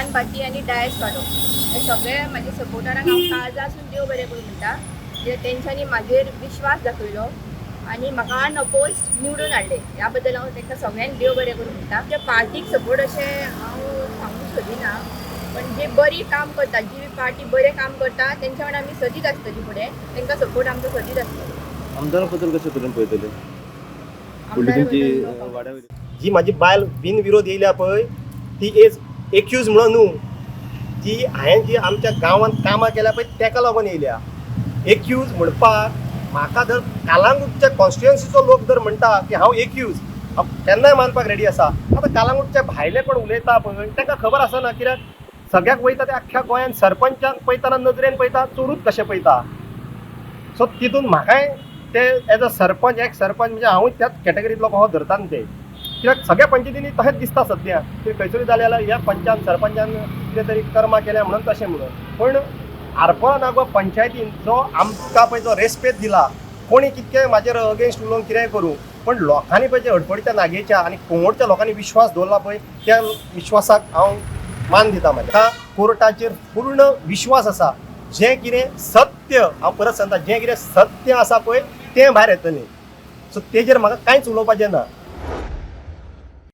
Goan party आनी डायस पाडो हे सगळे म्हाजे सपोर्टरांक हांव काळजासून देव बरें करूं म्हणटा जे तेंच्यांनी म्हाजेर विश्वास दाखयलो आनी म्हाका अनअपोज्ड निवडून हाडले ह्या बद्दल हांव तांकां सगळ्यांक देव बरें करूं म्हणटा जे पार्टीक सपोर्ट अशें हांव सांगूंक सोदिना पण जे बरी काम करता जी पार्टी बरें काम करता तेंच्या वांगडा आमी सदींच आसतली फुडें तांकां सपोर्ट आमचो सदींच आसतलो आमदारा बद्दल कशें तरेन पळयतले आमदारा तुमची बद्दल वाड्या जी माझी बायल बिनविरोध येयल्या पळय ती एज एक्यूज म्हणून न्हू ती हांवें जी आमच्या गांवांत कामां केल्या पळय तेका लागून येयल्या एक्यूज म्हणपाक म्हाका जर कालांगूटच्या कॉन्स्टिट्युएन्सीचो लोक जर म्हणटा की हांव एक्यूज हांव केन्नाय मानपाक रेडी आसा आतां कालांगूटच्या भायले कोण उलयता पळय तांकां खबर आसना कित्याक सगळ्याक वयता ते आख्ख्या गोंयांत सरपंचाक पळयतना नजरेन पळयता चोरूच कशें पळयता सो तितून म्हाकाय ते एज अ सरपंच एक सरपंच म्हणजे हांवूय त्याच कॅटेगरींतलो कहो धरता न्ही ते कित्याक सगळ्या पंचायतींनी तशेंच दिसता सद्या की खंयसरी जालें जाल्यार ह्या पंचान सरपंचान कितें तरी कर्मां केल्या म्हणून तशें म्हणून पण आरपोरा नागो पंचायतीन जो आमकां पळय जो रेस्पेद दिला कोणी कितके म्हाजेर अगेन्स्ट उलोवन कितेंय करूं पण लोकांनी पळय जे हडपडीच्या नागेच्या आनी कोंगोडच्या लोकांनी विश्वास दवरला पळय त्या विश्वासाक हांव मान दिता म्हाका कोर्टाचेर पूर्ण विश्वास आसा जें कितें सत्य हांव परत सांगता जें कितें सत्य आसा पळय तें भायर येतलें सो तेजेर म्हाका कांयच उलोवपाचें ना